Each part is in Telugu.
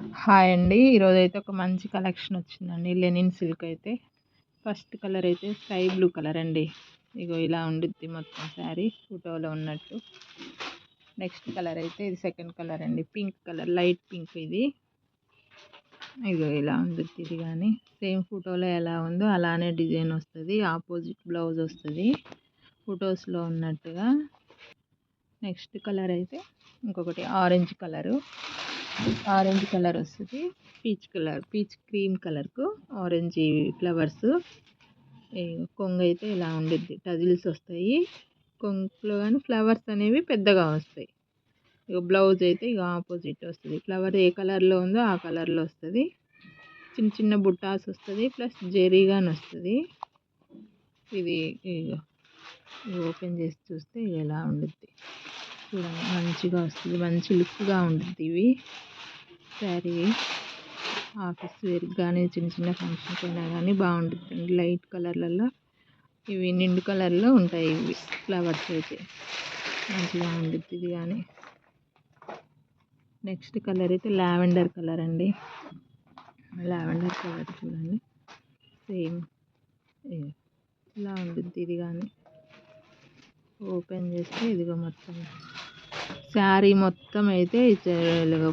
హాయ్ అండి. ఈరోజైతే ఒక మంచి కలెక్షన్ వచ్చిందండి. లెనిన్ సిల్క్ అయితే ఫస్ట్ కలర్ అయితే స్కై బ్లూ కలర్ అండి. ఇగో ఇలా ఉండుద్ది మొత్తం శారీ ఫోటోలో ఉన్నట్టు. నెక్స్ట్ కలర్ అయితే ఇది సెకండ్ కలర్ అండి. పింక్ కలర్, లైట్ పింక్ ఇది. ఇగో ఇలా ఉండుద్ది ఇది. కానీ సేమ్ ఫోటోలో ఎలా ఉందో అలానే డిజైన్ వస్తుంది. ఆపోజిట్ బ్లౌజ్ వస్తుంది ఫొటోస్లో ఉన్నట్టుగా. నెక్స్ట్ కలర్ అయితే ఇంకొకటి ఆరెంజ్ కలర్ వస్తుంది. పీచ్ క్రీమ్ కలర్కు ఆరెంజ్ ఫ్లవర్స్. కొంగు అయితే ఇలా ఉండిద్ది, టజిల్స్ వస్తాయి కొంగులో, కానీ ఫ్లవర్స్ అనేవి పెద్దగా వస్తాయి. ఇక బ్లౌజ్ అయితే ఇక ఆపోజిట్ వస్తుంది. ఫ్లవర్ ఏ కలర్లో ఉందో ఆ కలర్లో వస్తుంది. చిన్న చిన్న బుట్టాస్ వస్తుంది, ప్లస్ జెరీగాని వస్తుంది. ఇది ఓపెన్ చేసి చూస్తే ఇలా ఉండుద్ది చూడండి. మంచిగా వస్తుంది, మంచి లుక్గా ఉంటుంది. ఇవి శారీ ఆఫీస్ వేర్ కానీ చిన్న చిన్న ఫంక్షన్కి అయినా కానీ బాగుంటుంది. లైట్ కలర్లలో ఇవి నిండు కలర్లో ఉంటాయి. ఇవి ఫ్లవర్స్ అయితే మంచిగా ఉంటుంది ఇది. కానీ నెక్స్ట్ కలర్ అయితే లావెండర్ కలర్ అండి. లావెండర్ కలర్ చూడండి, సేమ్ ఇలా ఉంటుంది ఇది. కానీ ఓపెన్ చేస్తే ఇదిగో మొత్తం శారీ మొత్తం అయితే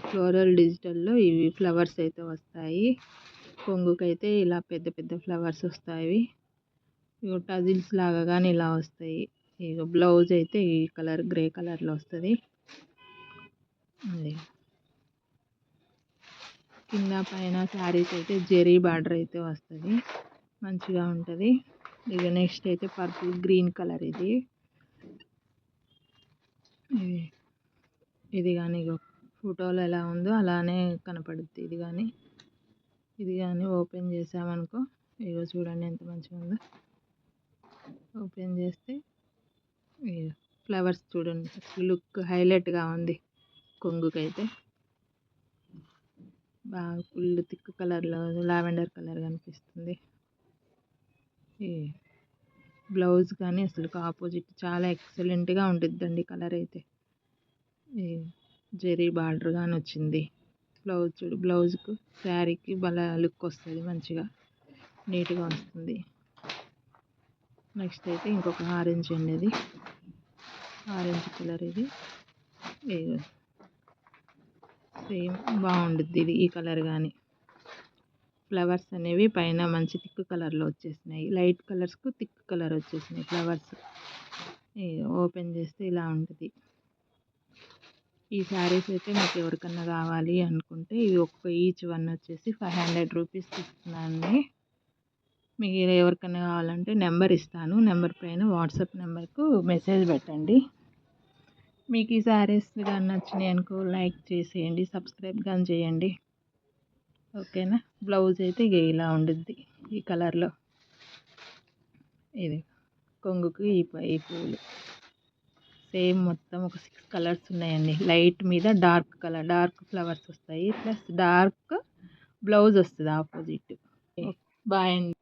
ఫ్లోరల్ డిజిటల్లో ఇవి ఫ్లవర్స్ అయితే వస్తాయి. కొంగుకైతే ఇలా పెద్ద పెద్ద ఫ్లవర్స్ వస్తాయి. ఇగో టజిల్స్ లాగా కానీ ఇలా వస్తాయి. ఇక బ్లౌజ్ అయితే ఈ కలర్ గ్రే కలర్లో వస్తుంది. కింద పైన శారీస్ అయితే జెరీ బార్డర్ అయితే వస్తుంది, మంచిగా ఉంటుంది. ఇక నెక్స్ట్ అయితే పర్పుల్ గ్రీన్ కలర్ ఇది కానీ ఇగో ఫోటోలో ఎలా ఉందో అలానే కనపడుద్ది ఇది కానీ ఓపెన్ చేసామనుకో ఇగో చూడండి ఎంత మంచిగా ఉందో. ఓపెన్ చేస్తే ఫ్లవర్స్ చూడండి, లుక్ హైలైట్గా ఉంది. కొంగుకైతే బాగా ఫుల్ థిక్ కలర్లో లావెండర్ కలర్ కనిపిస్తుంది. ఈ బ్లౌజ్ కానీ అసలు ఆపోజిట్ చాలా ఎక్సలెంట్గా ఉంటుందండి. కలర్ అయితే జెరీ బార్డర్ కానీ వచ్చింది. బ్లౌజ్ చూడు, బ్లౌజ్కు శారీకి భలే లుక్ వస్తుంది, మంచిగా నీట్గా వస్తుంది. నెక్స్ట్ అయితే ఇంకొక ఆరెంజ్ అండి. ఇది ఆరెంజ్ కలర్. ఇది సేమ్ బాగుంటుంది ఇది. ఈ కలర్ కానీ ఫ్లవర్స్ అనేవి పైన మంచి థిక్ కలర్లో వచ్చేసినాయి. లైట్ కలర్స్కు థిక్ కలర్ వచ్చేసినాయి ఫ్లవర్స్. ఓపెన్ చేస్తే ఇలా ఉంటుంది. ఈ శారీస్ అయితే మీకు ఎవరికన్నా కావాలి అనుకుంటే ఇవి ఈచ్ వన్ వచ్చేసి 500 రూపీస్ ఇస్తున్నానండి. మీకు ఎవరికైనా కావాలంటే నెంబర్ ఇస్తాను, నెంబర్ పైన వాట్సాప్ నెంబర్కు మెసేజ్ పెట్టండి. మీకు ఈ శారీస్ కానీ నచ్చినాయి అనుకో లైక్ చేసేయండి, సబ్స్క్రైబ్ కానీ చేయండి. ఓకేనా. బ్లౌజ్ అయితే ఇక ఇలా ఉండుద్ది ఈ కలర్లో. ఇది కొంగుకు ఈ పూలు సేమ్ మొత్తం ఒక 6 కలర్స్ ఉన్నాయండి. లైట్ మీద డార్క్ కలర్, డార్క్ ఫ్లవర్స్ వస్తాయి, ప్లస్ డార్క్ బ్లౌజ్ వస్తుంది ఆపోజిట్. బాయ్ అండి.